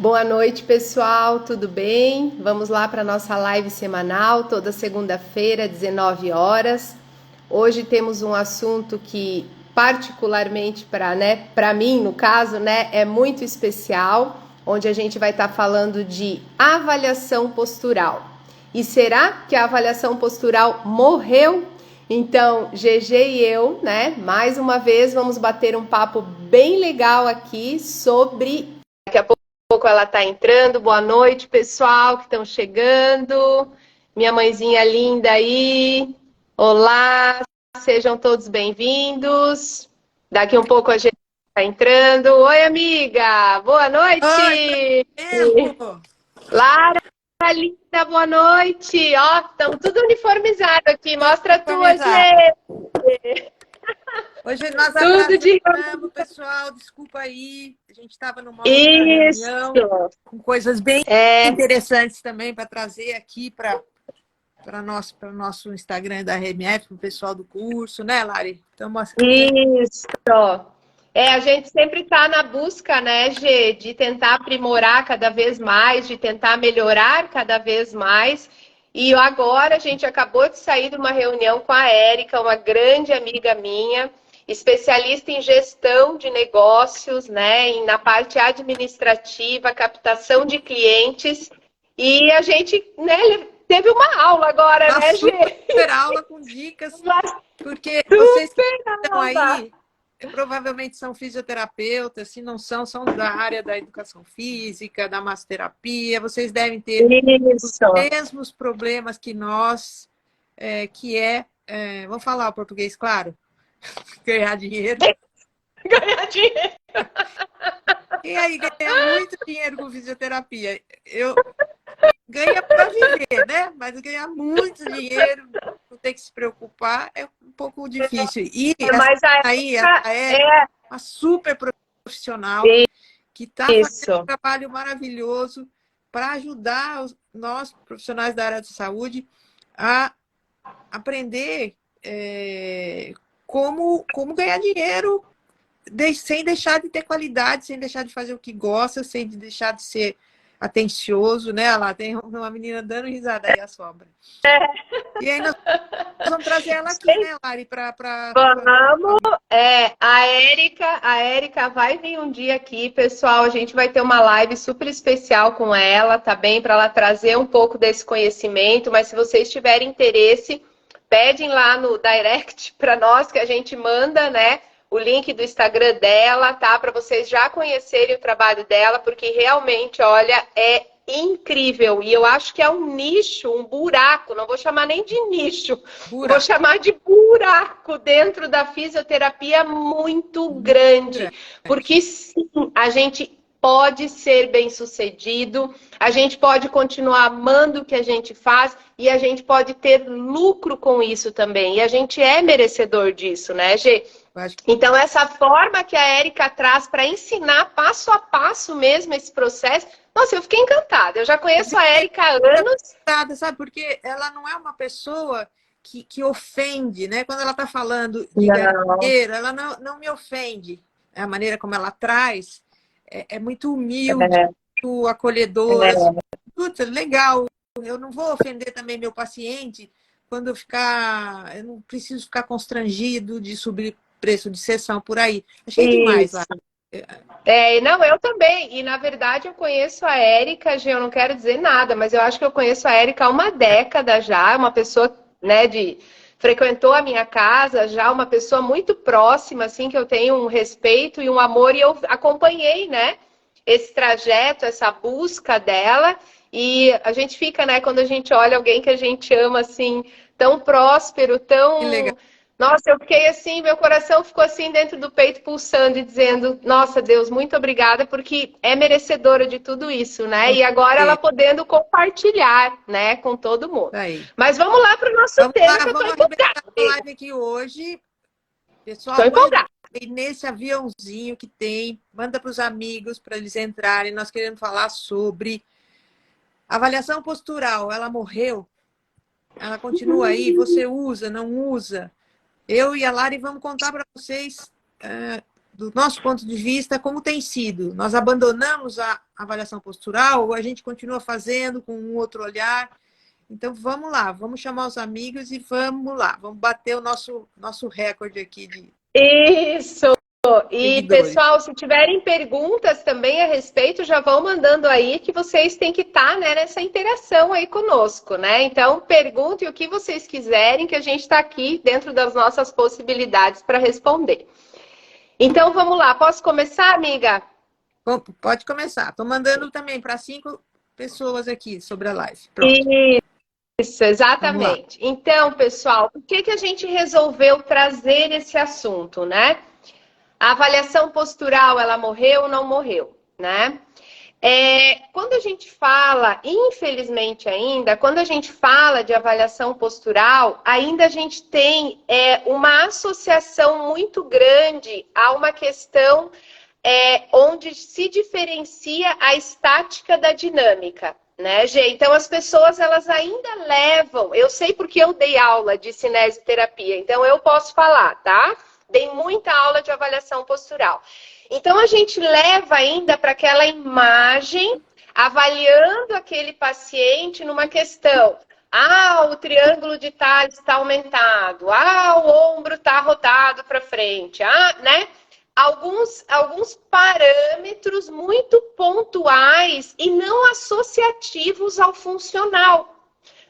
Boa noite, pessoal, tudo bem? Vamos lá para a nossa live semanal, toda segunda-feira, 19 horas. Hoje temos um assunto que, particularmente para mim, no caso, é muito especial, onde a gente vai estar falando de avaliação postural. E será que a avaliação postural morreu? Então, GG e eu, mais uma vez vamos bater um papo bem legal aqui sobre. Daqui a pouco ela está entrando. Boa noite, pessoal que estão chegando. Minha mãezinha linda aí. Olá, sejam todos bem-vindos. Daqui um pouco a gente está entrando. Oi, amiga. Boa noite. Tempo. Lara, linda, boa noite. Ó, estamos tudo uniformizado aqui. Mostra a tua, Uniformizado. gente. Hoje nós Tudo de atrasamos, pessoal, desculpa aí. A gente estava numa outra isso. reunião com coisas bem interessantes também para trazer aqui para o nosso Instagram da RMF, para o pessoal do curso, né, Lari? Isso. A gente sempre está na busca, né, Gê, de tentar aprimorar cada vez mais, de tentar melhorar cada vez mais. E agora a gente acabou de sair de uma reunião com a Érica, uma grande amiga minha, especialista em gestão de negócios, né, na parte administrativa, captação de clientes. E a gente, né, teve uma aula agora, Uma né, Gê? super aula com dicas, Uma porque vocês que estão aula. aí provavelmente são fisioterapeutas, se não são, são da área da educação física, da massoterapia, vocês devem ter os Isso. mesmos problemas que nós, vamos falar o português, claro, ganhar dinheiro. Ganhar dinheiro. Quem aí ganha muito dinheiro com fisioterapia? Eu ganha para viver, né? Mas ganhar muito dinheiro, não ter que se preocupar, é um pouco difícil. E Mas aí, ela é uma super profissional que está fazendo um trabalho maravilhoso para ajudar nós, profissionais da área de saúde, a aprender como ganhar dinheiro sem deixar de ter qualidade, sem deixar de fazer o que gosta, sem deixar de ser atencioso, né? Lá tem uma menina dando risada aí, a sombra. E aí nós vamos trazer ela aqui, né, Lari? Vamos. A Érica vai vir um dia aqui, pessoal. A gente vai ter uma live super especial com ela, tá bem? Para ela trazer um pouco desse conhecimento. Mas se vocês tiverem interesse, pedem lá no direct para nós que a gente manda, né? O link do Instagram dela, tá? Para vocês já conhecerem o trabalho dela, porque realmente, olha, é incrível. E eu acho que é um nicho, um buraco, não vou chamar nem de nicho, vou chamar de buraco dentro da fisioterapia muito grande. Porque sim, a gente pode ser bem-sucedido, a gente pode continuar amando o que a gente faz e a gente pode ter lucro com isso também. E a gente é merecedor disso, né, Gê? Então, essa forma que a Érica traz para ensinar passo a passo mesmo esse processo, nossa, eu fiquei encantada. Eu já conheço a Érica há anos. Sabe, porque ela não é uma pessoa que ofende, né? Quando ela está falando de ganhar dinheiro, ela não me ofende. A maneira como ela traz é muito humilde, muito acolhedora. Puta, legal. Eu não vou ofender também meu paciente quando eu não preciso ficar constrangido de subir preço de sessão por aí. Achei demais lá. Não, eu também. E, na verdade, eu conheço a Érica, Gê, eu não quero dizer nada, mas eu acho que eu conheço a Érica há uma década já, uma pessoa, né, frequentou a minha casa já, uma pessoa muito próxima, assim, que eu tenho um respeito e um amor, e eu acompanhei, né, esse trajeto, essa busca dela, e a gente fica, né, quando a gente olha alguém que a gente ama, assim, tão próspero, tão... Nossa, eu fiquei assim, meu coração ficou assim dentro do peito pulsando e dizendo, nossa Deus, muito obrigada, porque é merecedora de tudo isso, né? E agora ela podendo compartilhar, né, com todo mundo. Mas vamos lá para o nosso tema, que eu tô empolgada. A live aqui hoje. Pessoal, tô empolgada. Nesse aviãozinho que tem, manda para os amigos para eles entrarem. Nós queremos falar sobre avaliação postural. Ela morreu? Ela continua aí? Você usa, não usa? Eu e a Lari vamos contar para vocês do nosso ponto de vista, como tem sido? Nós abandonamos a avaliação postural ou a gente continua fazendo com um outro olhar? Então, vamos lá, vamos chamar os amigos e vamos lá, vamos bater o nosso recorde aqui de Isso! E, seguidores. pessoal, se tiverem perguntas também a respeito, já vão mandando aí que vocês têm que estar, né, nessa interação aí conosco, né? Então, perguntem o que vocês quiserem, que a gente está aqui dentro das nossas possibilidades para responder. Então, vamos lá. Posso começar, amiga? Pode começar. Estou mandando também para 5 pessoas aqui sobre a live. Pronto. Isso, exatamente. Então, pessoal, por que a gente resolveu trazer esse assunto, né? A avaliação postural, ela morreu ou não morreu, né? Quando a gente fala, infelizmente ainda, quando a gente fala de avaliação postural, ainda a gente tem uma associação muito grande a uma questão onde se diferencia a estática da dinâmica, né, Gê? Então, as pessoas, elas ainda levam, eu sei porque eu dei aula de cinesioterapia, então eu posso falar, tá? Dei muita aula de avaliação postural. Então, a gente leva ainda para aquela imagem, avaliando aquele paciente numa questão. Ah, o triângulo de Thales está aumentado. Ah, o ombro está rodado para frente. Ah, né? Alguns parâmetros muito pontuais e não associativos ao funcional.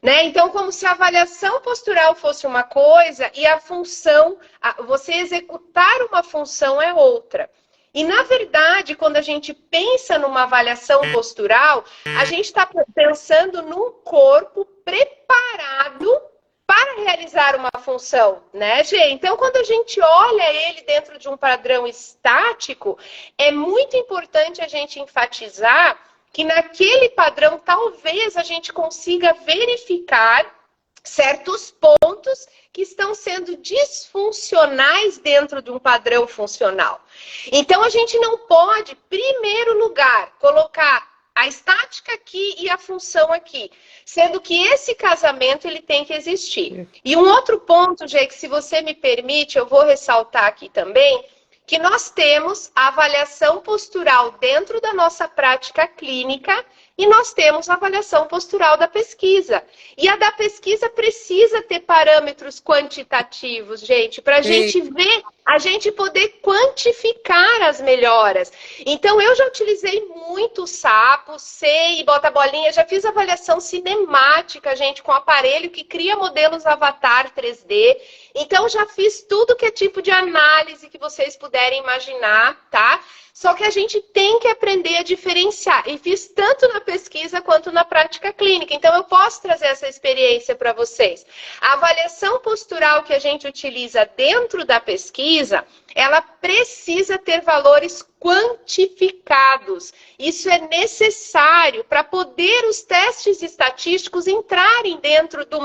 Né? Então, como se a avaliação postural fosse uma coisa e a função, você executar uma função é outra. E, na verdade, quando a gente pensa numa avaliação postural, a gente está pensando num corpo preparado para realizar uma função, né, Gê? Então, quando a gente olha ele dentro de um padrão estático, é muito importante a gente enfatizar que naquele padrão talvez a gente consiga verificar certos pontos que estão sendo disfuncionais dentro de um padrão funcional. Então, a gente não pode, em primeiro lugar, colocar a estática aqui e a função aqui, sendo que esse casamento ele tem que existir. E um outro ponto, Gê, que se você me permite, eu vou ressaltar aqui também, que nós temos a avaliação postural dentro da nossa prática clínica e nós temos a avaliação postural da pesquisa. E a da pesquisa precisa ter parâmetros quantitativos, gente, para a gente ver, a gente poder quantificar as melhoras. Então, eu já utilizei muito sapo, sei, bota bolinha, já fiz avaliação cinemática, gente, com aparelho que cria modelos avatar 3D. Então, já fiz tudo que é tipo de análise que vocês puderem imaginar, tá? Só que a gente tem que aprender a diferenciar. E fiz tanto na pesquisa quanto na prática clínica. Então, eu posso trazer essa experiência para vocês. A avaliação postural que a gente utiliza dentro da pesquisa, ela precisa ter valores quantificados. Isso é necessário para poder os testes estatísticos entrarem dentro de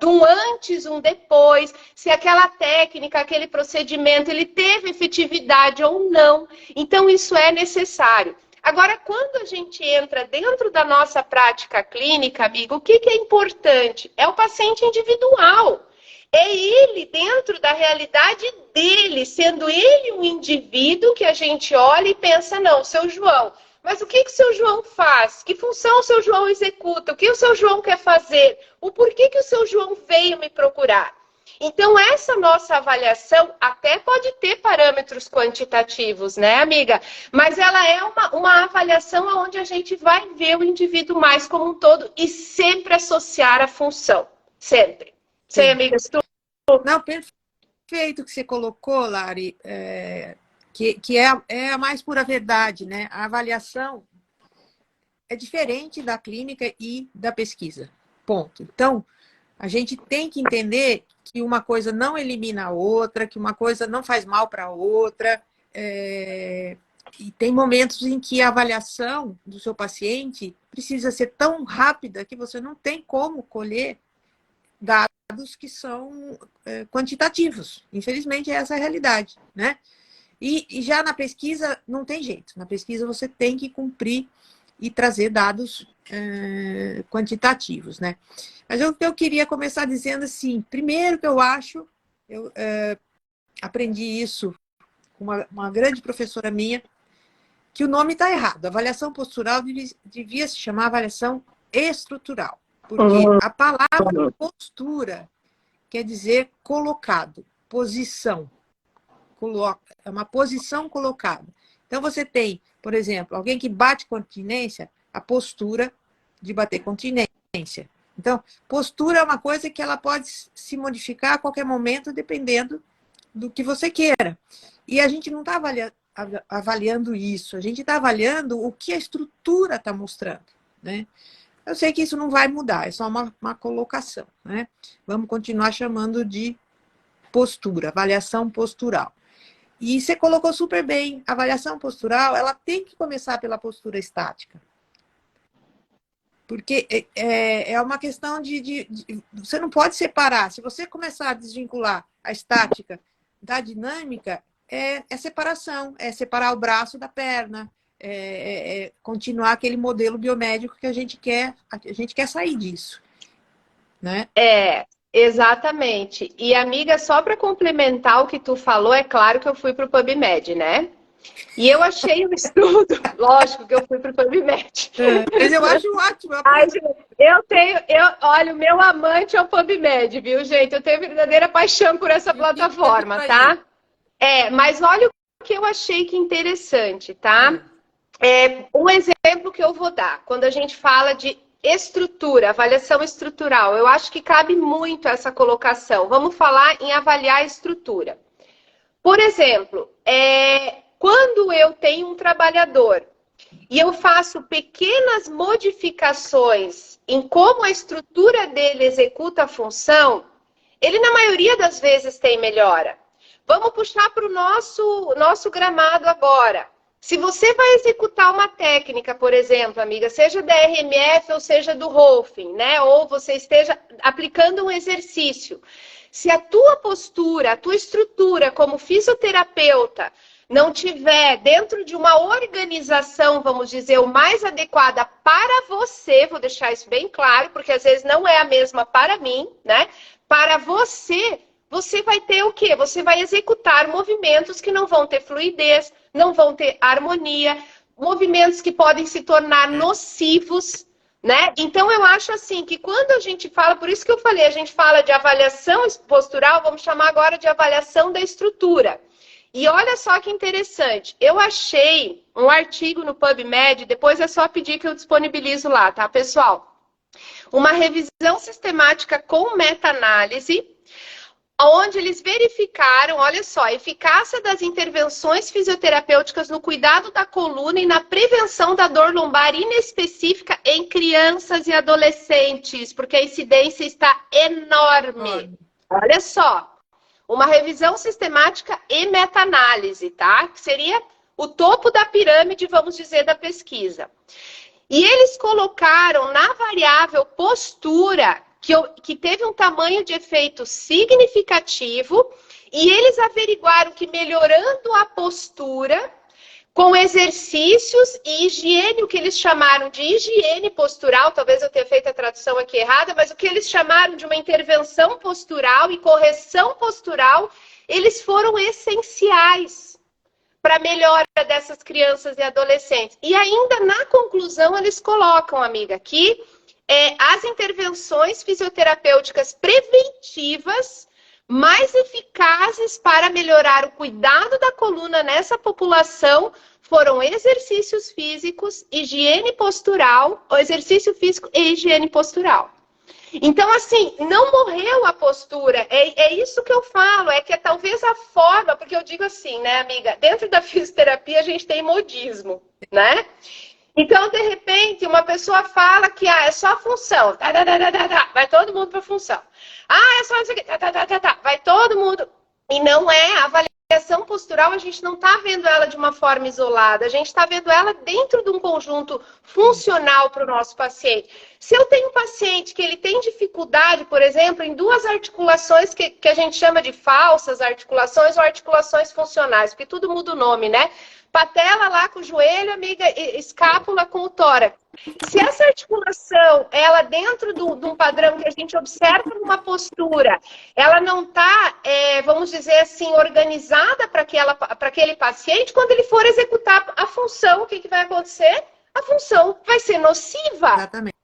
um antes, um depois, se aquela técnica, aquele procedimento, ele teve efetividade ou não. Então, isso é necessário. Agora, quando a gente entra dentro da nossa prática clínica, amigo, o que é importante? É o paciente individual. É ele dentro da realidade dele, sendo ele um indivíduo que a gente olha e pensa, não, seu João, mas o que o seu João faz? Que função o seu João executa? O que o seu João quer fazer? O porquê que o seu João veio me procurar? Então, essa nossa avaliação até pode ter parâmetros quantitativos, né, amiga? Mas ela é uma avaliação onde a gente vai ver o indivíduo mais como um todo e sempre associar a função. Sempre. Sim, amiga. Não, perfeito que você colocou, Lari, que é a mais pura verdade, né? A avaliação é diferente da clínica e da pesquisa. Ponto. Então, a gente tem que entender que uma coisa não elimina a outra, que uma coisa não faz mal para a outra. E tem momentos em que a avaliação do seu paciente precisa ser tão rápida que você não tem como colher dados que são quantitativos. Infelizmente, essa é a realidade, né? E já na pesquisa, não tem jeito. Na pesquisa, você tem que cumprir e trazer dados quantitativos, né? Mas eu queria começar dizendo assim, primeiro que eu acho, eu aprendi isso uma grande professora minha, que o nome está errado. Avaliação postural devia se chamar avaliação estrutural. Porque a palavra postura quer dizer colocado, posição. É uma posição colocada. Então, você tem, por exemplo, alguém que bate continência, a postura de bater continência. Então, postura é uma coisa que ela pode se modificar a qualquer momento, dependendo do que você queira. E a gente não está avaliando isso, a gente está avaliando o que a estrutura está mostrando, né? Eu sei que isso não vai mudar, é só uma colocação, né? Vamos continuar chamando de postura, avaliação postural. E você colocou super bem, a avaliação postural, ela tem que começar pela postura estática. Porque é uma questão você não pode separar. Se você começar a desvincular a estática da dinâmica, é separação, é separar o braço da perna, continuar aquele modelo biomédico que a gente quer sair disso, né? Exatamente. E, amiga, só para complementar o que tu falou, é claro que eu fui para o PubMed, né? E eu achei um estudo, lógico que eu fui para o PubMed. Mas eu acho ótimo. Olha, o meu amante é o PubMed, viu, gente? Eu tenho verdadeira paixão por essa plataforma, tá? Mas olha o que eu achei que interessante, tá? Um exemplo que eu vou dar, quando a gente fala de estrutura, avaliação estrutural, eu acho que cabe muito essa colocação. Vamos falar em avaliar a estrutura. Por exemplo, quando eu tenho um trabalhador e eu faço pequenas modificações em como a estrutura dele executa a função, ele na maioria das vezes tem melhora. Vamos puxar para o nosso gramado agora. Se você vai executar uma técnica, por exemplo, amiga, seja da RMF ou seja do Rolfing, né? Ou você esteja aplicando um exercício. Se a tua postura, a tua estrutura como fisioterapeuta não tiver dentro de uma organização, vamos dizer, o mais adequada para você, vou deixar isso bem claro, porque às vezes não é a mesma para mim, né? Para você, você vai ter o quê? Você vai executar movimentos que não vão ter fluidez, não vão ter harmonia, movimentos que podem se tornar nocivos, né? Então, eu acho assim, que quando a gente fala, por isso que eu falei, a gente fala de avaliação postural, vamos chamar agora de avaliação da estrutura. E olha só que interessante, eu achei um artigo no PubMed, depois é só pedir que eu disponibilizo lá, tá, pessoal? Uma revisão sistemática com meta-análise, onde eles verificaram, olha só, a eficácia das intervenções fisioterapêuticas no cuidado da coluna e na prevenção da dor lombar inespecífica em crianças e adolescentes, porque a incidência está enorme. Olha só, uma revisão sistemática e meta-análise, tá? Que seria o topo da pirâmide, vamos dizer, da pesquisa. E eles colocaram na variável postura que teve um tamanho de efeito significativo, e eles averiguaram que melhorando a postura, com exercícios e higiene, o que eles chamaram de higiene postural, talvez eu tenha feito a tradução aqui errada, mas o que eles chamaram de uma intervenção postural e correção postural, eles foram essenciais para a melhora dessas crianças e adolescentes. E ainda na conclusão eles colocam, amiga, que as intervenções fisioterapêuticas preventivas mais eficazes para melhorar o cuidado da coluna nessa população foram exercícios físicos, higiene postural, ou exercício físico e higiene postural. Então, assim, não morreu a postura, é isso que eu falo, é que talvez a forma, porque eu digo assim, né, amiga, dentro da fisioterapia a gente tem modismo, né? Então, de repente, uma pessoa fala que é só função. Vai todo mundo para função. É só isso aqui. Vai todo mundo. E não é. A avaliação postural, a gente não está vendo ela de uma forma isolada. A gente está vendo ela dentro de um conjunto funcional para o nosso paciente. Se eu tenho um paciente que ele tem dificuldade, por exemplo, em duas articulações que a gente chama de falsas articulações ou articulações funcionais, porque tudo muda o nome, né? Patela lá com o joelho, amiga, escápula com o tórax. Se essa articulação, ela dentro de um padrão que a gente observa numa postura, ela não está, vamos dizer assim, organizada para aquele paciente, quando ele for executar a função, o que vai acontecer? A função vai ser nociva. Exatamente.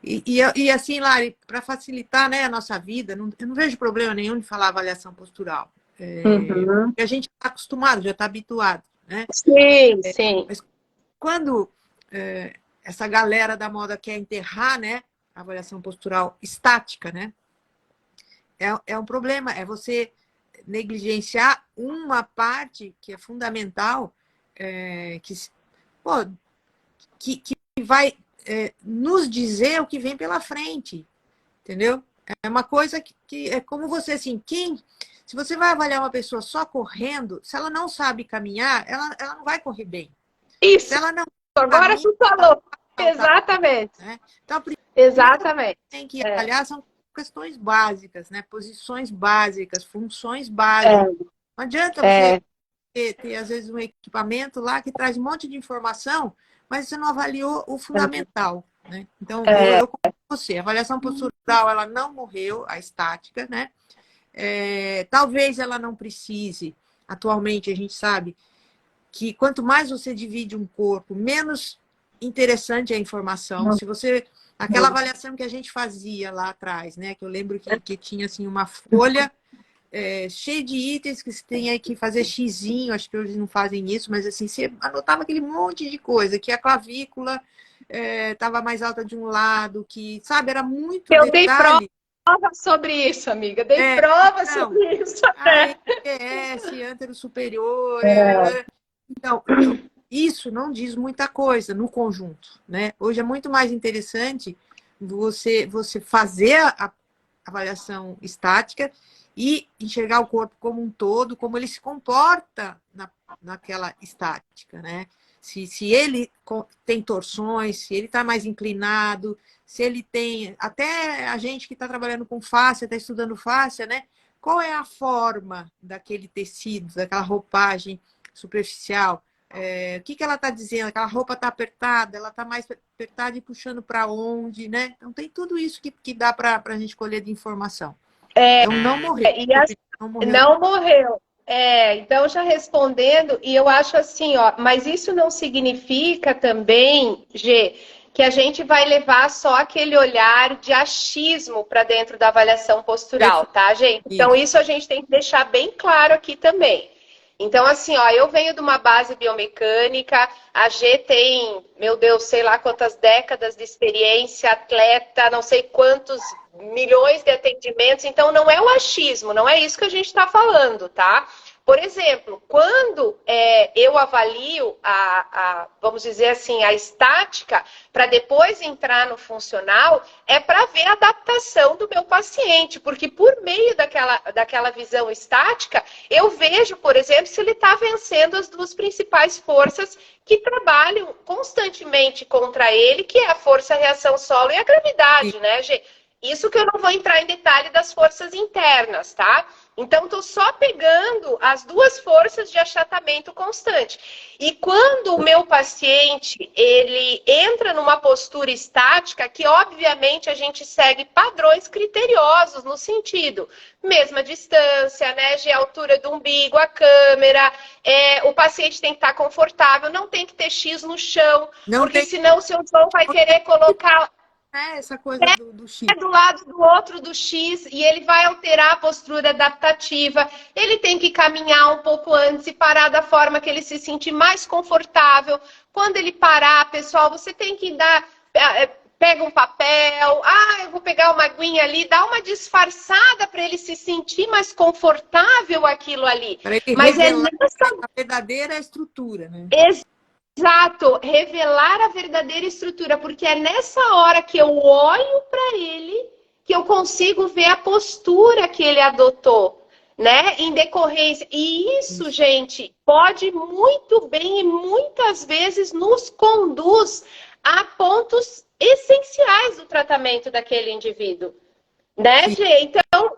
E assim, Lari, para facilitar, né, a nossa vida, eu não vejo problema nenhum de falar avaliação postural. Porque a gente está acostumado, já está habituado, né? Sim, sim. Mas quando essa galera da moda quer enterrar, né, a avaliação postural estática, né? É um problema, é você negligenciar uma parte que é fundamental, que vai nos dizer o que vem pela frente, entendeu? É uma coisa que é como você, assim, se você vai avaliar uma pessoa só correndo, se ela não sabe caminhar, ela não vai correr bem. Isso, se ela não agora você falou. Exatamente. Né? Então, exatamente. Tem que avaliar são questões básicas, né? Posições básicas, funções básicas. Não adianta você ter, às vezes, um equipamento lá que traz um monte de informação, mas você não avaliou o fundamental, né? Então, eu concordo com você. A avaliação postural, ela não morreu, a estática, né? Talvez ela não precise. Atualmente, a gente sabe que quanto mais você divide um corpo, menos interessante é a informação. Se você... Aquela avaliação que a gente fazia lá atrás, né? Que eu lembro que tinha, assim, uma folha cheia de itens que você tem que fazer xizinho. Acho que hoje não fazem isso, mas assim, você anotava aquele monte de coisa, que a clavícula estava mais alta de um lado, que, sabe, era muito detalhe. Dei prova sobre isso, amiga. Dei prova sobre isso. EPS, ântero superior. Então, isso não diz muita coisa no conjunto, né? Hoje é muito mais interessante você fazer a avaliação estática e enxergar o corpo como um todo, como ele se comporta naquela estática, né? Se ele tem torções, se ele está mais inclinado, se ele tem... Até a gente que está trabalhando com fáscia, está estudando fáscia, né? Qual é a forma daquele tecido, daquela roupagem superficial? O que ela está dizendo? Aquela roupa está apertada, ela está mais apertada e puxando para onde, né? Então tem tudo isso que dá para a gente colher de informação. Então não morreu. Não morreu. Então já respondendo, e eu acho assim, mas isso não significa também, Gê, que a gente vai levar só aquele olhar de achismo para dentro da avaliação postural, tá, gente? Então isso a gente tem que deixar bem claro aqui também. Então, assim, eu venho de uma base biomecânica, a G tem, meu Deus, sei lá quantas décadas de experiência, atleta, não sei quantos milhões de atendimentos, então não é o achismo, não é isso que a gente está falando, tá? Por exemplo, quando eu avalio vamos dizer assim, a estática, para depois entrar no funcional, é para ver a adaptação do meu paciente, porque por meio daquela visão estática, eu vejo, por exemplo, se ele está vencendo as duas principais forças que trabalham constantemente contra ele, que é a força, a reação solo e a gravidade, né, gente? Isso que eu não vou entrar em detalhe das forças internas, tá? Então, estou só pegando as duas forças de achatamento constante. E quando o meu paciente, ele entra numa postura estática, que obviamente a gente segue padrões criteriosos no sentido, mesma distância, né, de altura do umbigo, a câmera, o paciente tem que estar confortável, não tem que ter X no chão, porque senão o seu João vai querer colocar... essa coisa do X. Do lado do outro do X e ele vai alterar a postura adaptativa. Ele tem que caminhar um pouco antes e parar da forma que ele se sentir mais confortável. Quando ele parar, pessoal, você tem que pega um papel, eu vou pegar uma aguinha ali, dá uma disfarçada para ele se sentir mais confortável aquilo ali. Mas a verdadeira estrutura, né? Exato, revelar a verdadeira estrutura, porque é nessa hora que eu olho para ele que eu consigo ver a postura que ele adotou, né? Em decorrência. E isso, gente, pode muito bem e muitas vezes nos conduz a pontos essenciais do tratamento daquele indivíduo, né, Gê? Então,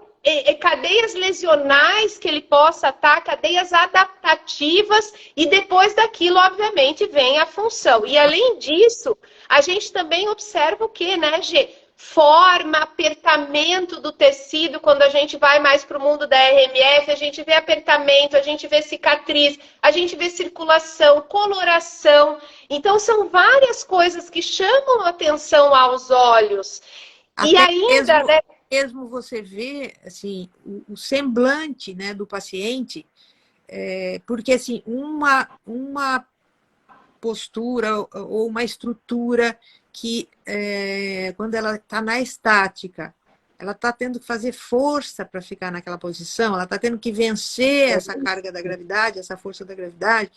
cadeias lesionais que ele possa estar, cadeias adaptativas, e depois daquilo, obviamente, vem a função. E além disso, a gente também observa o quê, né, Gê? Forma, apertamento do tecido. Quando a gente vai mais para o mundo da RMF, a gente vê apertamento, a gente vê cicatriz, a gente vê circulação, coloração. Então, são várias coisas que chamam a atenção aos olhos. Até e ainda, mesmo, né? Mesmo você vê assim, o semblante, né, do paciente, porque assim, uma postura ou uma estrutura que, quando ela está na estática, ela está tendo que fazer força para ficar naquela posição, ela está tendo que vencer essa carga da gravidade, essa força da gravidade,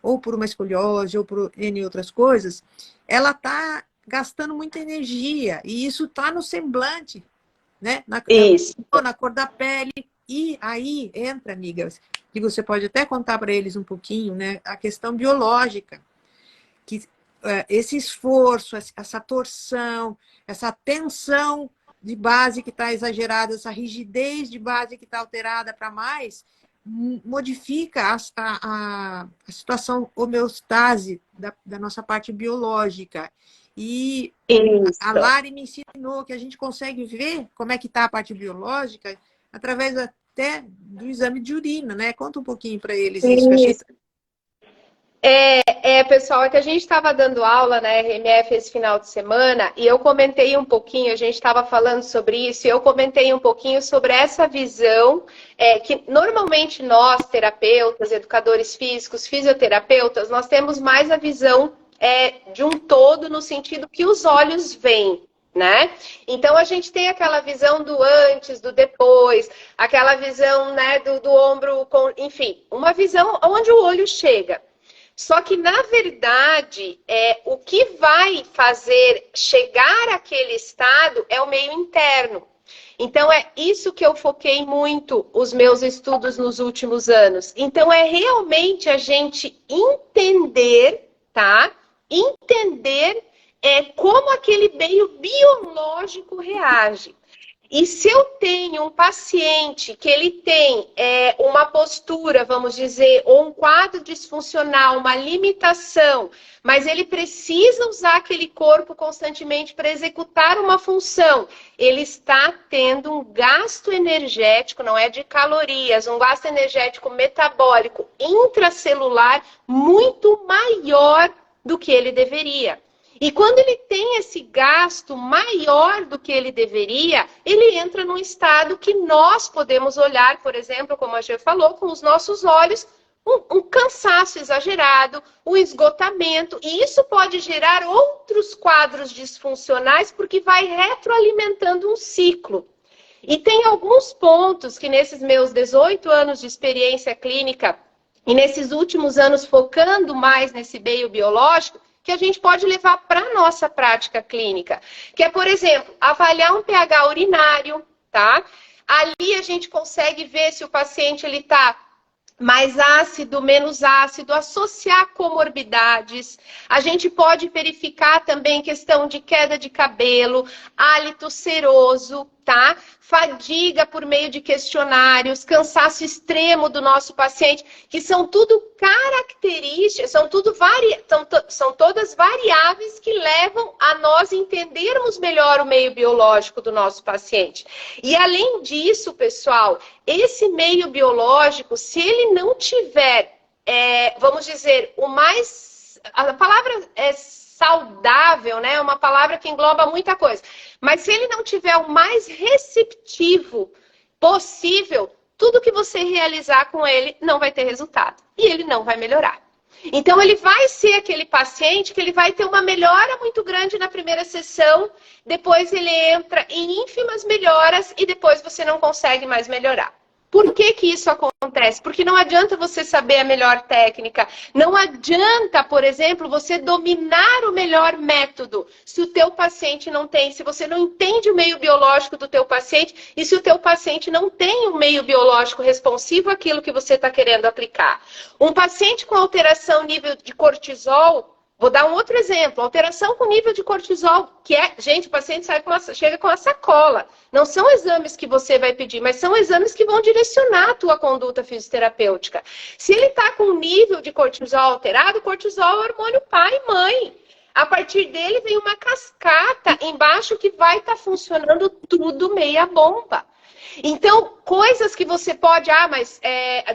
ou por uma escoliose, ou por N outras coisas, ela está gastando muita energia, e isso está no semblante, né? Na cor da pele. E aí entra, amigas, que você pode até contar para eles um pouquinho, né? A questão biológica, que esse esforço, essa torção, essa tensão de base que está exagerada, essa rigidez de base que está alterada para mais, modifica a situação homeostase da nossa parte biológica. E a Lari me ensinou que a gente consegue ver como é que está a parte biológica através até do exame de urina, né? Conta um pouquinho para eles isso. Que pessoal, é que a gente estava dando aula na RMF esse final de semana e eu comentei um pouquinho, a gente estava falando sobre isso, e eu comentei um pouquinho sobre essa visão que normalmente nós, terapeutas, educadores físicos, fisioterapeutas, nós temos mais a visão de um todo no sentido que os olhos veem, né? Então, a gente tem aquela visão do antes, do depois, aquela visão, né, do ombro, enfim, uma visão onde o olho chega. Só que, na verdade, o que vai fazer chegar àquele estado é o meio interno. Então, é isso que eu foquei muito os meus estudos nos últimos anos. Então, é realmente a gente entender, tá? Entender como aquele meio biológico reage. E se eu tenho um paciente que ele tem uma postura, vamos dizer, ou um quadro disfuncional, uma limitação, mas ele precisa usar aquele corpo constantemente para executar uma função, ele está tendo um gasto energético, não é de calorias, um gasto energético metabólico intracelular muito maior do que ele deveria. E quando ele tem esse gasto maior do que ele deveria, ele entra num estado que nós podemos olhar, por exemplo, como a Gê falou, com os nossos olhos, um cansaço exagerado, um esgotamento, e isso pode gerar outros quadros disfuncionais, porque vai retroalimentando um ciclo. E tem alguns pontos que nesses meus 18 anos de experiência clínica, e nesses últimos anos focando mais nesse meio biológico, que a gente pode levar para a nossa prática clínica. Que é, por exemplo, avaliar um pH urinário, tá? Ali a gente consegue ver se o paciente ele está mais ácido, menos ácido, associar comorbidades. A gente pode verificar também questão de queda de cabelo, hálito seroso, tá? Fadiga por meio de questionários, cansaço extremo do nosso paciente, que são tudo características, são todas variáveis que levam a nós entendermos melhor o meio biológico do nosso paciente. E além disso, pessoal, esse meio biológico, se ele não tiver, vamos dizer, a palavra é saudável, né? É uma palavra que engloba muita coisa. Mas se ele não tiver o mais receptivo possível, tudo que você realizar com ele não vai ter resultado. E ele não vai melhorar. Então, ele vai ser aquele paciente que ele vai ter uma melhora muito grande na primeira sessão, depois ele entra em ínfimas melhoras e depois você não consegue mais melhorar. Por que que isso acontece? Porque não adianta você saber a melhor técnica, não adianta, por exemplo, você dominar o melhor método se o teu paciente não tem, se você não entende o meio biológico do teu paciente e se o teu paciente não tem um meio biológico responsivo àquilo que você está querendo aplicar. Um paciente com alteração nível de cortisol, Vou dar um outro exemplo, alteração com nível de cortisol, que é, gente, o paciente chega com a sacola. Não são exames que você vai pedir, mas são exames que vão direcionar a tua conduta fisioterapêutica. Se ele está com um nível de cortisol alterado, cortisol é o hormônio pai e mãe. A partir dele vem uma cascata embaixo que vai estar funcionando tudo meia bomba. Então, coisas que você pode... mas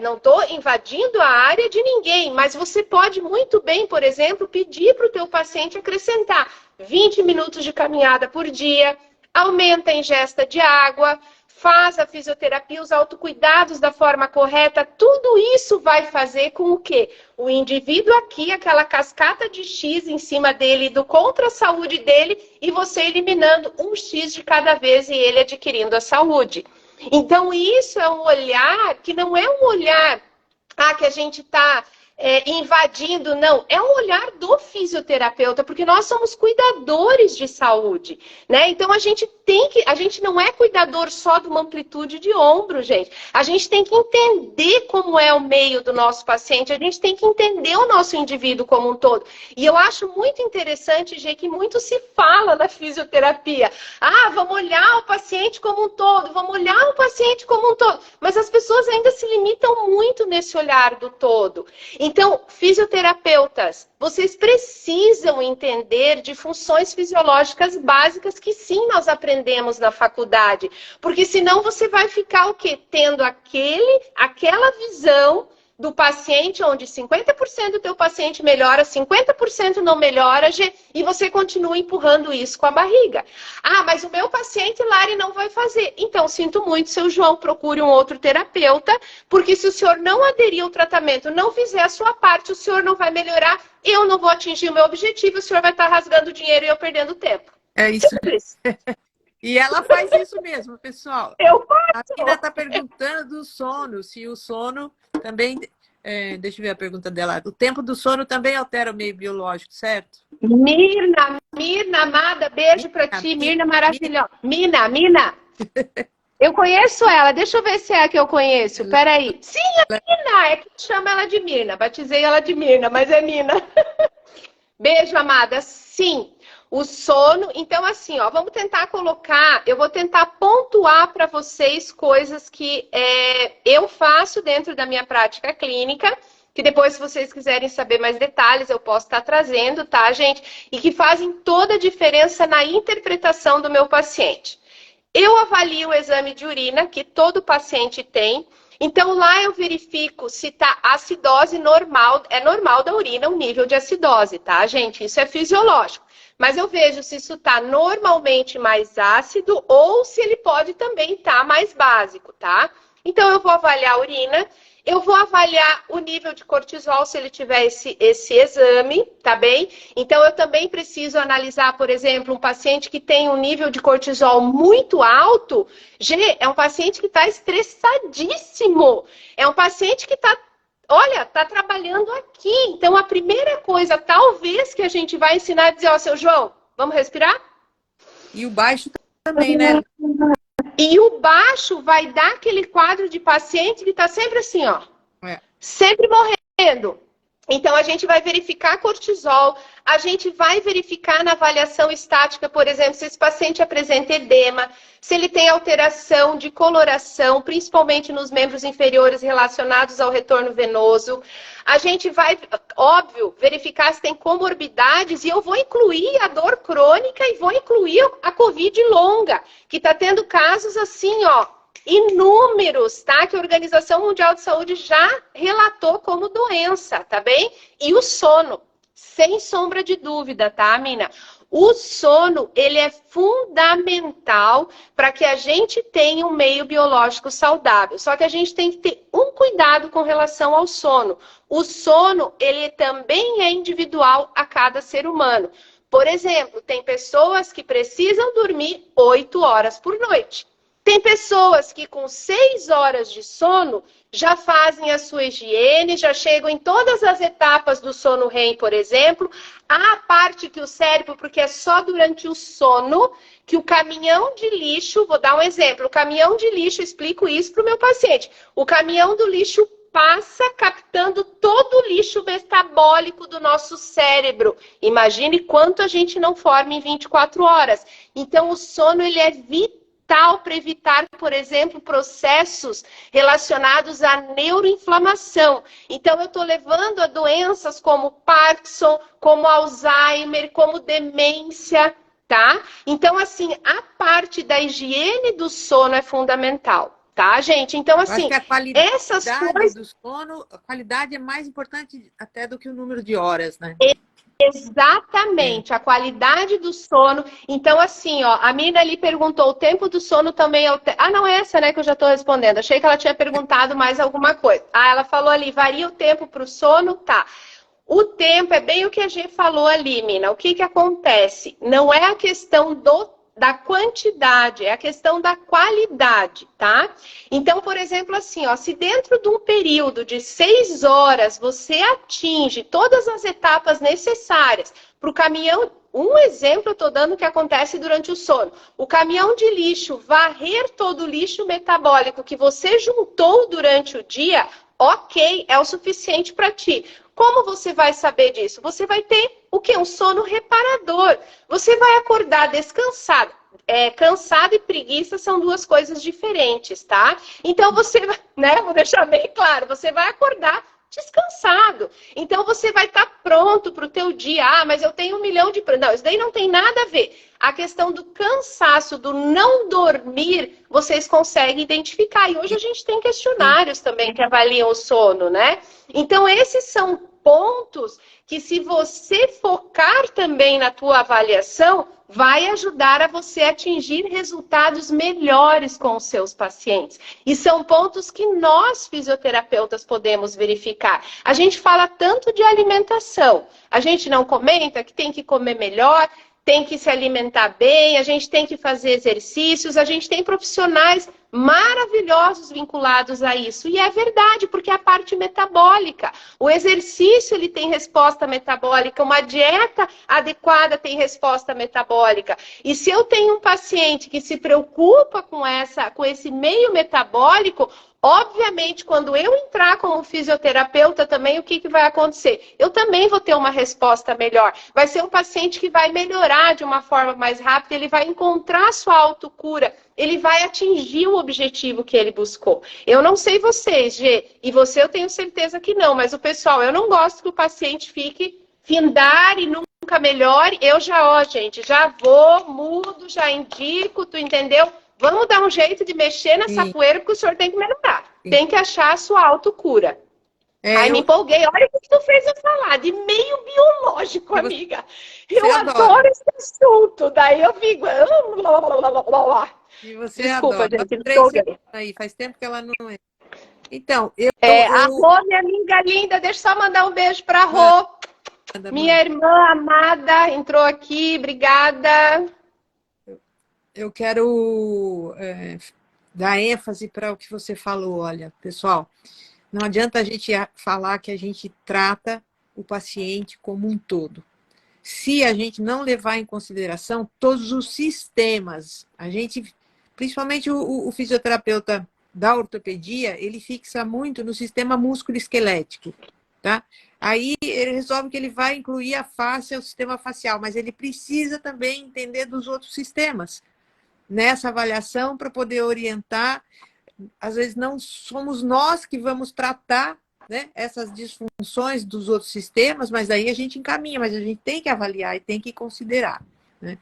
não estou invadindo a área de ninguém, mas você pode muito bem, por exemplo, pedir para o teu paciente acrescentar 20 minutos de caminhada por dia, aumenta a ingesta de água, faz a fisioterapia, os autocuidados da forma correta. Tudo isso vai fazer com o quê? O indivíduo aqui, aquela cascata de X em cima dele, do contra a saúde dele, e você eliminando um X de cada vez e ele adquirindo a saúde. Então, isso é um olhar que não é um olhar que a gente está invadindo, não. É um olhar do fisioterapeuta, porque nós somos cuidadores de saúde, né? Então, a gente não é cuidador só de uma amplitude de ombro, gente. A gente tem que entender como é o meio do nosso paciente, a gente tem que entender o nosso indivíduo como um todo. E eu acho muito interessante, Gê, que muito se fala na fisioterapia. Vamos olhar o paciente como um todo, vamos olhar o paciente como um todo. Mas as pessoas ainda se limitam muito nesse olhar do todo. Então, fisioterapeutas, vocês precisam entender de funções fisiológicas básicas que sim nós aprendemos na faculdade. Porque senão você vai ficar o quê? Tendo aquela visão do paciente, onde 50% do teu paciente melhora, 50% não melhora, e você continua empurrando isso com a barriga. Mas o meu paciente, Lari, não vai fazer. Então, sinto muito, seu João, procure um outro terapeuta, porque se o senhor não aderir ao tratamento, não fizer a sua parte, o senhor não vai melhorar, eu não vou atingir o meu objetivo, o senhor vai estar rasgando dinheiro e eu perdendo tempo. É isso. E ela faz isso mesmo, pessoal. Eu faço. A Mira está perguntando do sono, se o sono também... deixa eu ver a pergunta dela. O tempo do sono também altera o meio biológico, certo? Mirna, amada, beijo pra ti. Mirna maravilhosa. Mina. Eu conheço ela. Deixa eu ver se é a que eu conheço. Peraí. Sim, é Mina. É que chama ela de Mirna. Batizei ela de Mirna, mas é Mina. Beijo, amada. Sim. O sono, então assim, vamos tentar colocar, eu vou tentar pontuar para vocês coisas que eu faço dentro da minha prática clínica, que depois, se vocês quiserem saber mais detalhes, eu posso estar trazendo, tá, gente? E que fazem toda a diferença na interpretação do meu paciente. Eu avalio o exame de urina, que todo paciente tem. Então, lá eu verifico se está acidose normal, é normal da urina o nível de acidose, tá, gente? Isso é fisiológico. Mas eu vejo se isso está normalmente mais ácido ou se ele pode também estar mais básico, tá? Então, eu vou avaliar a urina, eu vou avaliar o nível de cortisol se ele tiver esse exame, tá bem? Então, eu também preciso analisar, por exemplo, um paciente que tem um nível de cortisol muito alto. É um paciente que está estressadíssimo. É um paciente que está... Olha, tá trabalhando aqui. Então, a primeira coisa, talvez, que a gente vai ensinar é dizer, seu João, vamos respirar? E o baixo também, né? E o baixo vai dar aquele quadro de paciente que tá sempre assim, sempre morrendo. Então, a gente vai verificar cortisol, a gente vai verificar na avaliação estática, por exemplo, se esse paciente apresenta edema, se ele tem alteração de coloração, principalmente nos membros inferiores relacionados ao retorno venoso. A gente vai, óbvio, verificar se tem comorbidades e eu vou incluir a dor crônica e vou incluir a COVID longa, que está tendo casos assim, inúmeros, tá? Que a Organização Mundial de Saúde já relatou como doença, tá bem? E o sono, sem sombra de dúvida, tá, Mina? O sono, ele é fundamental para que a gente tenha um meio biológico saudável. Só que a gente tem que ter um cuidado com relação ao sono. O sono, ele também é individual a cada ser humano. Por exemplo, tem pessoas que precisam dormir 8 horas por noite. Tem pessoas que com 6 horas de sono já fazem a sua higiene, já chegam em todas as etapas do sono REM, por exemplo. Há a parte que o cérebro, porque é só durante o sono que o caminhão de lixo, vou dar um exemplo, o caminhão de lixo, explico isso para o meu paciente. O caminhão do lixo passa captando todo o lixo metabólico do nosso cérebro. Imagine quanto a gente não forma em 24 horas. Então, o sono ele é vital para evitar, por exemplo, processos relacionados à neuroinflamação. Então, eu estou levando a doenças como Parkinson, como Alzheimer, como demência, tá? Então, assim, a parte da higiene do sono é fundamental. Tá, gente? Então, Eu acho assim, que a essas qualidade coisas. do sono, a qualidade é mais importante até do que o número de horas, né? É. Exatamente, a qualidade do sono. Então, assim, ó, a Mina ali perguntou: o tempo do sono também é o Ah, não é essa, né, que eu já estou respondendo. Achei que ela tinha perguntado mais alguma coisa. Ah, ela falou ali: varia o tempo para o sono? Tá. O tempo é bem o que a gente falou ali, Mina. O que que acontece? Não é a questão da quantidade, é a questão da qualidade, tá? Então, por exemplo, assim, ó, se dentro de um período de 6 horas você atinge todas as etapas necessárias para o caminhão. Um exemplo eu estou dando que acontece durante o sono. O caminhão de lixo varrer todo o lixo metabólico que você juntou durante o dia, ok, é o suficiente para ti. Como você vai saber disso? Você vai ter o quê? Um sono reparador. Você vai acordar descansado. Cansado e preguiça são duas coisas diferentes, tá? Então você, né? Vou deixar bem claro. Você vai acordar descansado. Então você vai estar pronto para o teu dia. Ah, mas eu tenho 1 milhão de... Não, isso daí não tem nada a ver. A questão do cansaço, do não dormir, vocês conseguem identificar. E hoje a gente tem Sim. questionários também que avaliam o sono, né? Então esses são pontos que, se você focar também na tua avaliação, vai ajudar a você atingir resultados melhores com os seus pacientes. E são pontos que nós, fisioterapeutas, podemos verificar. A gente fala tanto de alimentação, a gente não comenta que tem que comer melhor, tem que se alimentar bem, a gente tem que fazer exercícios, a gente tem profissionais maravilhosos vinculados a isso. E é verdade, porque é a parte metabólica. O exercício ele tem resposta metabólica, uma dieta adequada tem resposta metabólica. E se eu tenho um paciente que se preocupa com esse meio metabólico, obviamente, quando eu entrar como fisioterapeuta também, o que vai acontecer? Eu também vou ter uma resposta melhor. Vai ser um paciente que vai melhorar de uma forma mais rápida, ele vai encontrar a sua autocura, ele vai atingir o objetivo que ele buscou. Eu não sei vocês, Gê, e você eu tenho certeza que não, mas o pessoal, eu não gosto que o paciente fique findar e nunca melhore. Eu já, ó, gente, já vou, mudo, já indico, tu entendeu? Vamos dar um jeito de mexer nessa Sim, poeira, porque o senhor tem que melhorar. sim. Tem que achar a sua autocura. Aí me Eu, empolguei. Olha o que tu fez eu falar, de meio biológico, você amiga. você Eu adora. adoro esse assunto. Daí eu fico... E você Desculpa, adora. gente, me Adorei você empolguei. aí. Faz tempo que ela não é. Então, A Rô, minha amiga linda, deixa eu só mandar um beijo pra Rô. manda, Minha manda. irmã amada entrou aqui, obrigada. Eu quero dar ênfase para o que você falou. Olha, pessoal, não adianta a gente falar que a gente trata o paciente como um todo. Se a gente não levar em consideração todos os sistemas, a gente, principalmente o fisioterapeuta da ortopedia, ele fixa muito no sistema músculo-esquelético, tá? Aí ele resolve que ele vai incluir a face, o sistema facial, mas ele precisa também entender dos outros sistemas nessa avaliação para poder orientar. Às vezes não somos nós que vamos tratar, né, essas disfunções dos outros sistemas, mas aí a gente encaminha, mas a gente tem que avaliar e tem que considerar, né?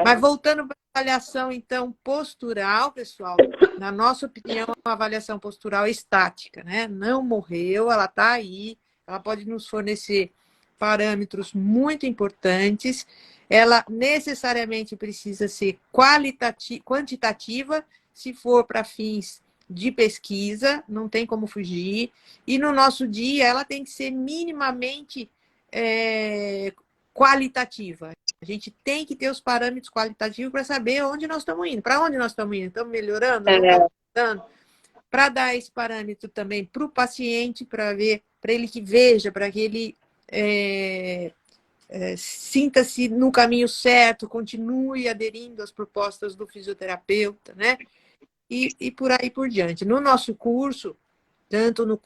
Mas voltando para a avaliação, então, postural, pessoal, na nossa opinião, a avaliação postural é estática, né? Não morreu, ela está aí, ela pode nos fornecer parâmetros muito importantes, ela necessariamente precisa ser quantitativa, se for para fins de pesquisa, não tem como fugir. E no nosso dia, ela tem que ser minimamente qualitativa. A gente tem que ter os parâmetros qualitativos para saber onde nós estamos indo. Para onde nós estamos indo? Estamos melhorando? Não estamos melhorando? Para dar esse parâmetro também para o paciente, para ver, para ele que veja, para que ele sinta-se no caminho certo, continue aderindo às propostas do fisioterapeuta, né? E por aí por diante. No nosso curso, tanto no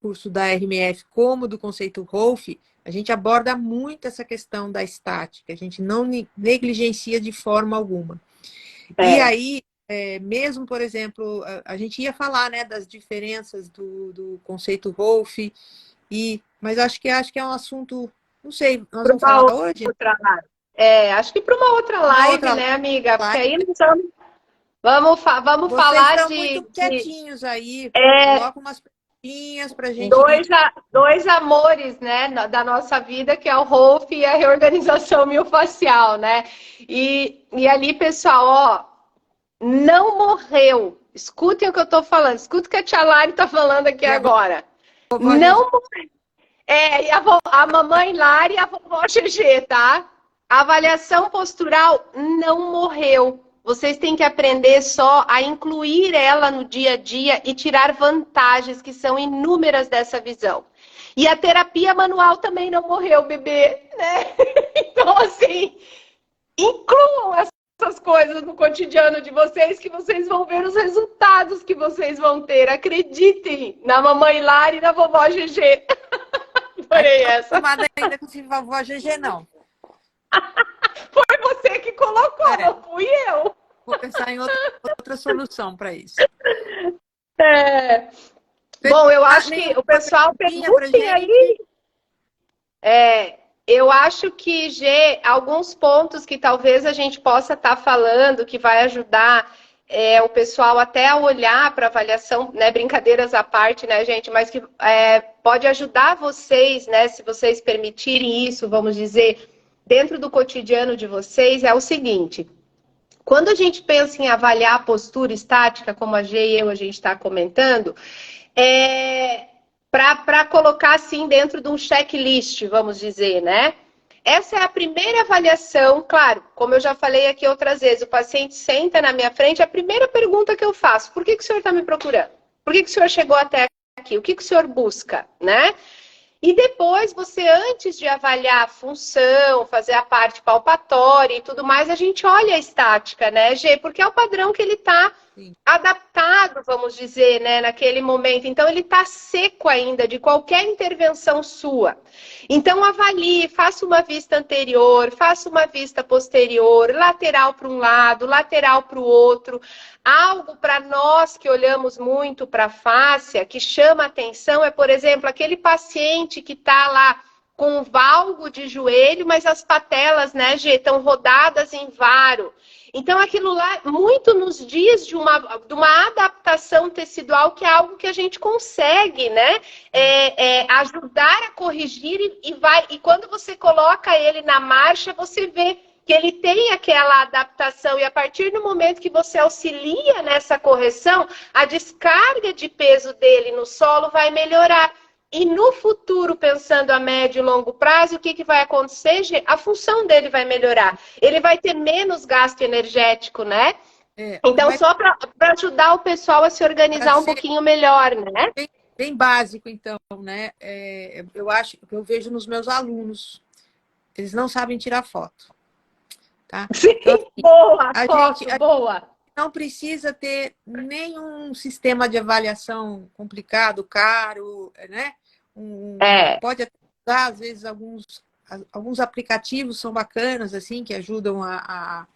curso da RMF como do conceito Rolf, a gente aborda muito essa questão da estática, a gente não negligencia de forma alguma. E aí, mesmo, por exemplo, a gente ia falar, né, das diferenças do conceito Rolf, mas acho que é um assunto, não sei, nós vamos falar hoje? Acho que para uma outra live, né, amiga? Porque aí nós vamos Vocês falar estão muito quietinhos aí, coloca umas perguntinhas para a gente... Dois amores, né, da nossa vida, que é o Rolf e a reorganização miofascial, né? E ali, pessoal, ó, não morreu. Escutem o que eu tô falando. Escuta o que a Tia Lari tá falando aqui agora. Não morreu. E a mamãe Lari e a vovó GG, tá? A avaliação postural não morreu. Vocês têm que aprender só a incluir ela no dia a dia e tirar vantagens que são inúmeras dessa visão. E a terapia manual também não morreu, bebê, né? Então, assim, incluam essas coisas no cotidiano de vocês, que vocês vão ver os resultados que vocês vão ter. Acreditem na mamãe Lari e na vovó GG. Adorei essa. Não ainda com a vovó GG, não. Foi você que colocou, não fui eu. Vou pensar em outra solução para isso. Bom, eu acho que o pessoal perguntem aí. Eu acho que, Gê, alguns pontos que talvez a gente possa estar falando, que vai ajudar o pessoal até a olhar para a avaliação, né, brincadeiras à parte, né, gente, mas que pode ajudar vocês, né, se vocês permitirem isso, vamos dizer, dentro do cotidiano de vocês, é o seguinte: quando a gente pensa em avaliar a postura estática, como a Gê e a gente está comentando, para colocar assim dentro de um checklist, vamos dizer, né? Essa é a primeira avaliação, claro, como eu já falei aqui outras vezes, o paciente senta na minha frente, a primeira pergunta que eu faço: por que o senhor está me procurando? Por que o senhor chegou até aqui? O que o senhor busca, né? E depois, você, antes de avaliar a função, fazer a parte palpatória e tudo mais, a gente olha a estática, né, Gê? Porque é o padrão que ele está adaptado, vamos dizer, né, naquele momento. Então, ele está seco ainda de qualquer intervenção sua. Então, avalie, faça uma vista anterior, faça uma vista posterior, lateral para um lado, lateral para o outro. Algo para nós que olhamos muito para a fáscia, que chama atenção, é, por exemplo, aquele paciente que está lá com um valgo de joelho, mas as patelas, né, Gê, estão rodadas em varo. Então, aquilo lá, muito nos dias de uma adaptação tecidual, que é algo que a gente consegue, né, ajudar a corrigir e quando você coloca ele na marcha, você vê que ele tem aquela adaptação, e a partir do momento que você auxilia nessa correção, a descarga de peso dele no solo vai melhorar. E no futuro, pensando a médio e longo prazo, o que vai acontecer, Gê? A função dele vai melhorar. Ele vai ter menos gasto energético, né? Então, só para ajudar o pessoal a se organizar um pouquinho melhor, né? Bem básico, então, né? Eu vejo nos meus alunos, eles não sabem tirar foto. Tá? Sim, então, boa, boa. Não precisa ter nenhum sistema de avaliação complicado, caro, né? Pode até usar, às vezes, alguns aplicativos são bacanas, assim, que ajudam a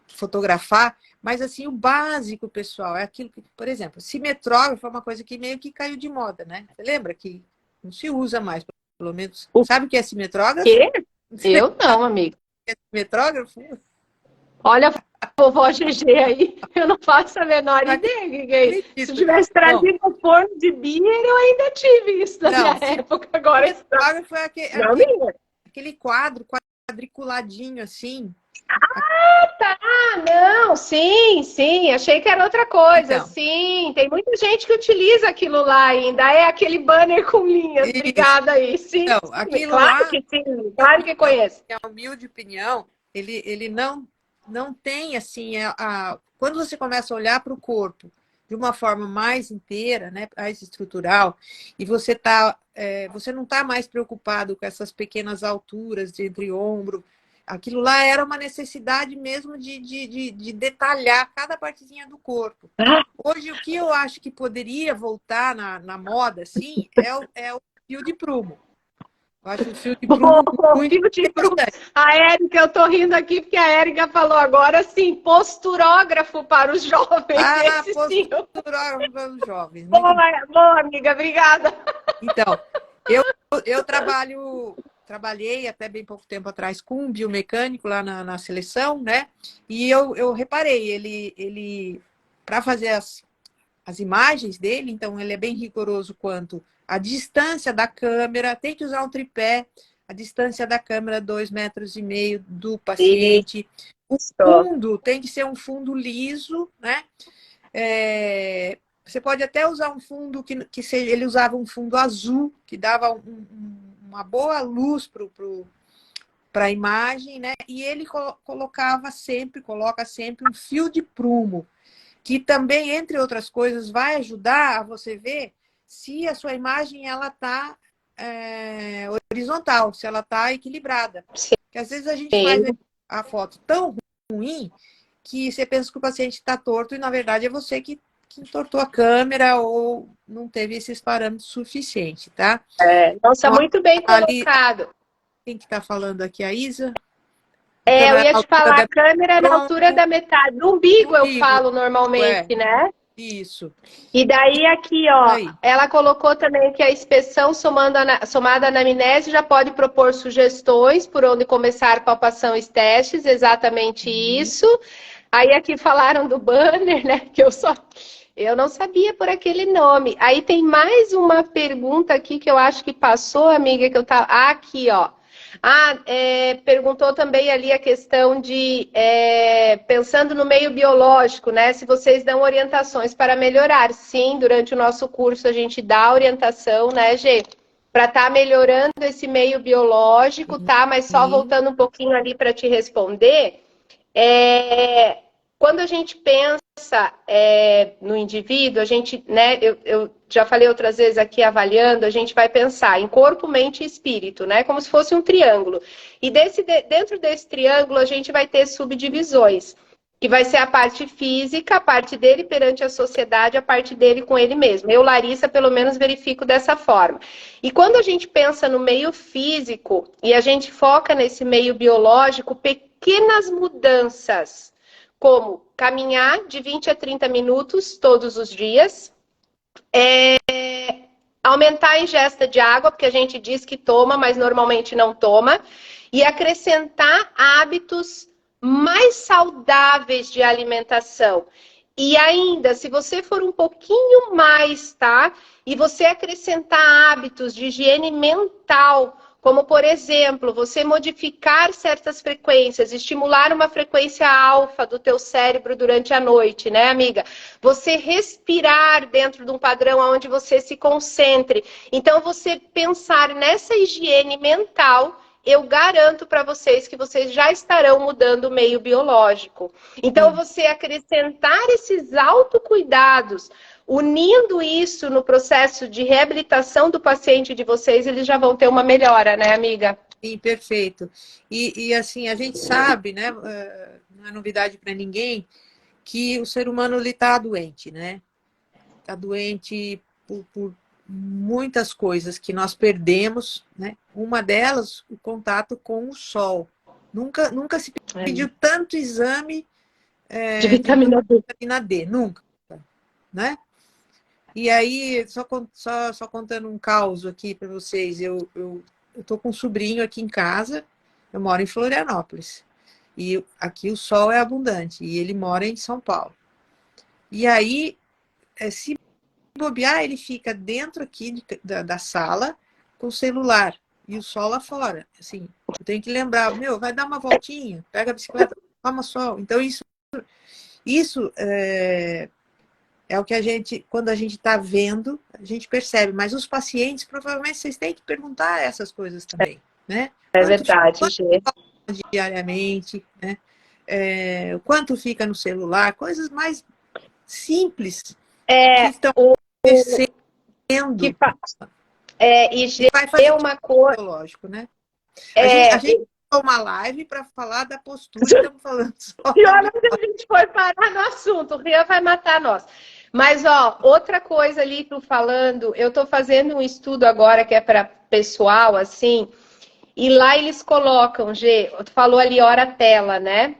fotografar, mas, assim, o básico, pessoal, é aquilo que, por exemplo, cimetrógrafo é uma coisa que meio que caiu de moda, né? Você lembra que não se usa mais, pelo menos. Sabe o que é cimetrógrafo? Quê? Eu não, amigo. Metrógrafo? Olha a vovó GG aí, eu não faço a menor ideia. Se eu tivesse trazido um forno de beer, eu ainda tive isso na minha época. Agora, metrógrafo é aquele quadro quadriculadinho assim. Tá, não, sim, achei que era outra coisa, então. Sim, tem muita gente que utiliza aquilo lá ainda, é aquele banner com linhas, obrigada aí, sim, então, aquilo claro lá, que sim, claro que conheço. É a humilde opinião, ele não tem, assim, quando você começa a olhar para o corpo de uma forma mais inteira, né, mais estrutural, e você não está mais preocupado com essas pequenas alturas de entre ombro, aquilo lá era uma necessidade mesmo de detalhar cada partezinha do corpo. Hoje, o que eu acho que poderia voltar na moda, assim, é o fio de prumo. Eu acho o fio de prumo muito Fio de prumo. importante. A Érica, eu tô rindo aqui porque a Érica falou agora, sim, posturógrafo para os jovens. Ah, Esse sim. posturógrafo para os jovens. Muito Boa, amiga, obrigada. Então, eu trabalhei até bem pouco tempo atrás com um biomecânico lá na seleção, né? E eu reparei, ele para fazer as imagens dele, então ele é bem rigoroso quanto a distância da câmera, tem que usar um tripé, a distância da câmera 2,5 metros do paciente. O fundo tem que ser um fundo liso, né? Você pode até usar um fundo que seja, ele usava um fundo azul, que dava uma boa luz para a imagem, né? E ele coloca sempre um fio de prumo, que também, entre outras coisas, vai ajudar a você ver se a sua imagem ela está horizontal, se ela está equilibrada. Porque às vezes a gente faz a foto tão ruim que você pensa que o paciente está torto e, na verdade, é você que entortou a câmera ou não teve esses parâmetros suficientes, tá? Nossa, muito bem colocado. Quem que está falando aqui? A Isa? Eu ia te falar, a câmera é na altura da metade. Do umbigo, eu falo normalmente, né? Isso. E daí aqui, ó, ela colocou também que a inspeção somada à anamnese já pode propor sugestões por onde começar palpação e testes, exatamente isso. Aí aqui falaram do banner, né? Que eu não sabia por aquele nome. Aí tem mais uma pergunta aqui que eu acho que passou, amiga, que eu tava. Aqui, ó. Perguntou também ali a questão de pensando no meio biológico, né? Se vocês dão orientações para melhorar. Sim, durante o nosso curso a gente dá orientação, né, Gê? Para estar melhorando esse meio biológico, tá? Mas só voltando um pouquinho ali para te responder. Quando a gente pensa no indivíduo, a gente, né, eu já falei outras vezes aqui avaliando, a gente vai pensar em corpo, mente e espírito, né, como se fosse um triângulo. E dentro desse triângulo a gente vai ter subdivisões, que vai ser a parte física, a parte dele perante a sociedade, a parte dele com ele mesmo. Eu, Larissa, pelo menos verifico dessa forma. E quando a gente pensa no meio físico e a gente foca nesse meio biológico, pequenas mudanças, como caminhar de 20 a 30 minutos todos os dias, aumentar a ingesta de água, porque a gente diz que toma, mas normalmente não toma, e acrescentar hábitos mais saudáveis de alimentação. E ainda, se você for um pouquinho mais, tá? E você acrescentar hábitos de higiene mental, como, por exemplo, você modificar certas frequências, estimular uma frequência alfa do teu cérebro durante a noite, né, amiga? Você respirar dentro de um padrão onde você se concentre. Então, você pensar nessa higiene mental, eu garanto para vocês que vocês já estarão mudando o meio biológico. Então, você acrescentar esses autocuidados, unindo isso no processo de reabilitação do paciente de vocês, eles já vão ter uma melhora, né, amiga? Sim, perfeito. E assim, a gente sabe, né, não é novidade para ninguém, que o ser humano está doente, né? Está doente por muitas coisas que nós perdemos, né? Uma delas, o contato com o sol. Nunca se pediu tanto exame de vitamina D. Vitamina D, nunca, né? E aí, só contando um caos aqui para vocês, eu tô com um sobrinho aqui em casa, eu moro em Florianópolis, e aqui o sol é abundante, e ele mora em São Paulo. E aí, se bobear, ele fica dentro aqui da sala com o celular, e o sol lá fora. Assim, eu tenho que lembrar, vai dar uma voltinha, pega a bicicleta, toma sol. Então, isso é o que quando a gente está vendo, a gente percebe. Mas os pacientes, provavelmente, vocês têm que perguntar essas coisas também, né? Verdade, quanto diariamente, né? Quanto fica no celular, coisas mais simples que estão acontecendo. E G é uma coisa. Lógico, né? uma live para falar da postura, estamos falando só. E olha onde a gente foi parar no assunto, o Rian vai matar nós. Mas, ó, outra coisa ali, tu falando, eu tô fazendo um estudo agora que é para pessoal, assim, e lá eles colocam, G, tu falou ali hora tela, né?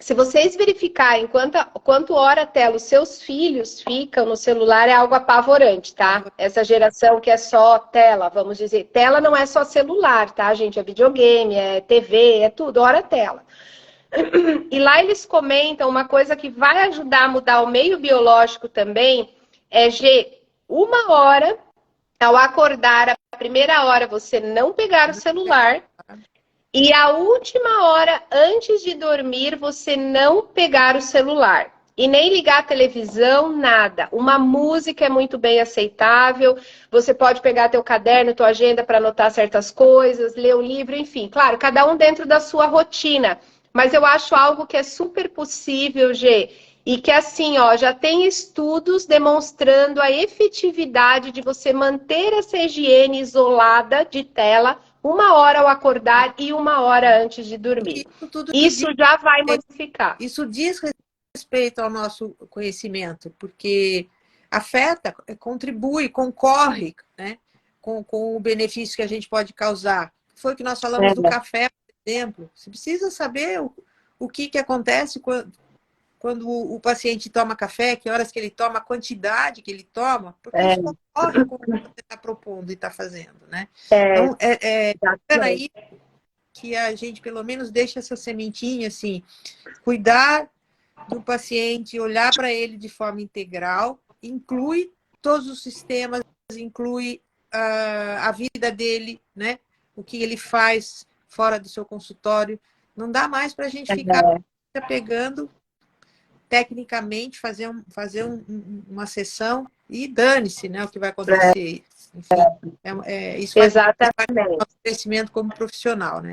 Se vocês verificarem quanto hora tela os seus filhos ficam no celular, é algo apavorante, tá? Essa geração que é só tela, vamos dizer. Tela não é só celular, tá, gente? É videogame, é TV, é tudo, hora tela. E lá eles comentam uma coisa que vai ajudar a mudar o meio biológico também, é, G, 1 hora, ao acordar, a primeira hora você não pegar o celular, e a última hora, antes de dormir, você não pegar o celular. E nem ligar a televisão, nada. Uma música é muito bem aceitável. Você pode pegar teu caderno, tua agenda para anotar certas coisas, ler o livro, enfim. Claro, cada um dentro da sua rotina. Mas eu acho algo que é super possível, Gê. E que assim, ó, já tem estudos demonstrando a efetividade de você manter essa higiene isolada de tela 1 hora ao acordar e 1 hora antes de dormir. Isso já vai modificar. Isso diz respeito ao nosso conhecimento, porque afeta, contribui, concorre, né, com o benefício que a gente pode causar. Foi o que nós falamos do café, por exemplo. Você precisa saber o que acontece quando o paciente toma café, que horas que ele toma, a quantidade que ele toma, porque isso concorre com o que você está propondo e está fazendo, né? Então, aí que a gente, pelo menos, deixa essa sementinha, assim, cuidar do paciente, olhar para ele de forma integral, inclui todos os sistemas, inclui a vida dele, né? O que ele faz fora do seu consultório. Não dá mais para a gente ficar pegando tecnicamente, fazer uma sessão e dane-se, né, o que vai acontecer. Enfim, isso faz parte do nosso crescimento como profissional, né?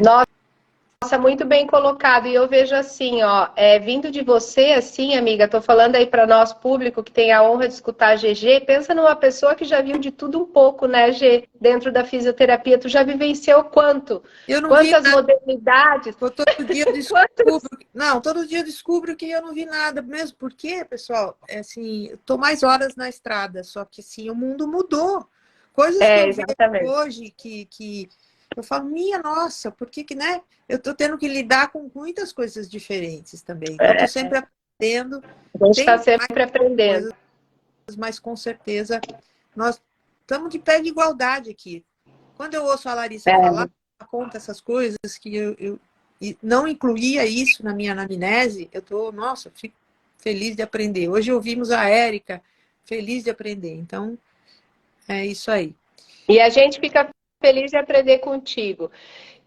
Nossa, muito bem colocado. E eu vejo assim, ó, vindo de você, assim, amiga, tô falando aí para nosso público que tem a honra de escutar a GG, pensa numa pessoa que já viu de tudo um pouco, né, G, dentro da fisioterapia. Tu já vivenciou quanto? Eu não Quantas vi modernidades? Todo dia eu descubro... Não, todo dia eu descubro que eu não vi nada. Mesmo porque, pessoal, assim, eu tô mais horas na estrada, só que assim, o mundo mudou. Coisas que eu vejo hoje que eu falo, minha nossa, por que, né? Eu tô tendo que lidar com muitas coisas diferentes também. Então, eu tô sempre aprendendo. A gente está sempre aprendendo. Coisas, mas com certeza nós estamos de pé de igualdade aqui. Quando eu ouço a Larissa falar, conta essas coisas que eu não incluía isso na minha anamnese, eu tô, nossa, fico feliz de aprender. Hoje ouvimos a Érica, feliz de aprender. Então, é isso aí. E a gente fica feliz de aprender contigo.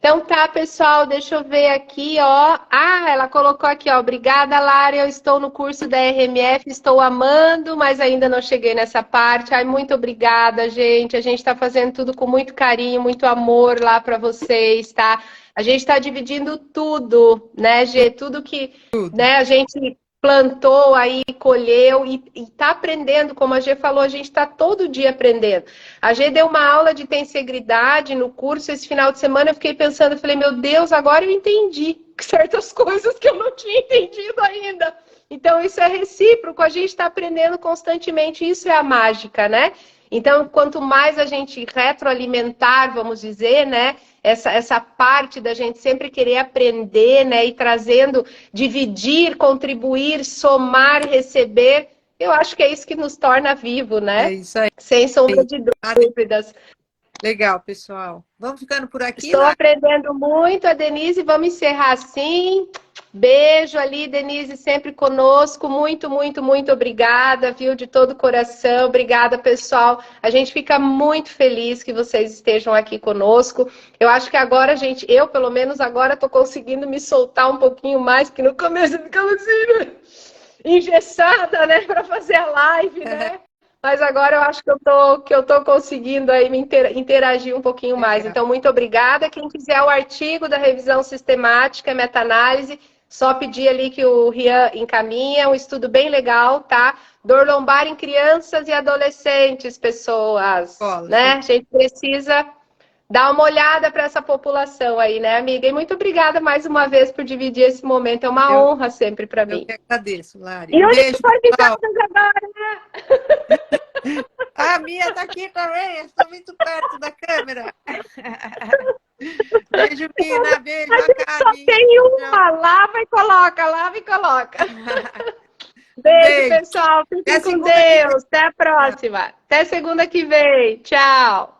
Então tá, pessoal, deixa eu ver aqui, ó. Ah, ela colocou aqui, ó. Obrigada, Lara, eu estou no curso da RMF, estou amando, mas ainda não cheguei nessa parte. Ai, muito obrigada, gente. A gente está fazendo tudo com muito carinho, muito amor lá para vocês, tá? A gente está dividindo tudo, né, Gê? Tudo que né, a gente plantou aí, colheu e está aprendendo, como a Gê falou, a gente está todo dia aprendendo. A Gê deu uma aula de tensegridade no curso esse final de semana, eu fiquei pensando, eu falei, meu Deus, agora eu entendi certas coisas que eu não tinha entendido ainda. Então, isso é recíproco, a gente está aprendendo constantemente, isso é a mágica, né? Então, quanto mais a gente retroalimentar, vamos dizer, né? Essa parte da gente sempre querer aprender, né? E trazendo, dividir, contribuir, somar, receber. Eu acho que é isso que nos torna vivo, né? É isso aí. Sem sombra de dúvidas. Legal, pessoal. Vamos ficando por aqui. Estou aprendendo muito, a Denise. Vamos encerrar assim. Beijo ali, Denise, sempre conosco. Muito, muito, muito obrigada, viu? De todo o coração. Obrigada, pessoal. A gente fica muito feliz que vocês estejam aqui conosco. Eu acho que agora, gente, eu, pelo menos agora, estou conseguindo me soltar um pouquinho mais, porque no começo eu ficava assim, né? Engessada, né? Para fazer a live, né? Mas agora eu acho que eu tô conseguindo aí me interagir um pouquinho mais. Então, muito obrigada. Quem quiser o artigo da revisão sistemática, meta-análise, só pedir ali que o Rian encaminha. Um estudo bem legal, tá? Dor lombar em crianças e adolescentes, pessoas. Né? A gente precisa Dá uma olhada para essa população aí, né, amiga? E muito obrigada mais uma vez por dividir esse momento. É uma honra sempre para mim. Eu que agradeço, Lari. E Um onde beijo, tu foi pessoal. agora? A Mia está aqui também. Estou muito perto da câmera. Beijo, Mina. Beijo, A gente só Acabe. tem uma. Lava e coloca, lava e coloca. Beijo. Pessoal. Fiquem Até com segunda que vem. Deus. Até a próxima. Até segunda que vem. Tchau.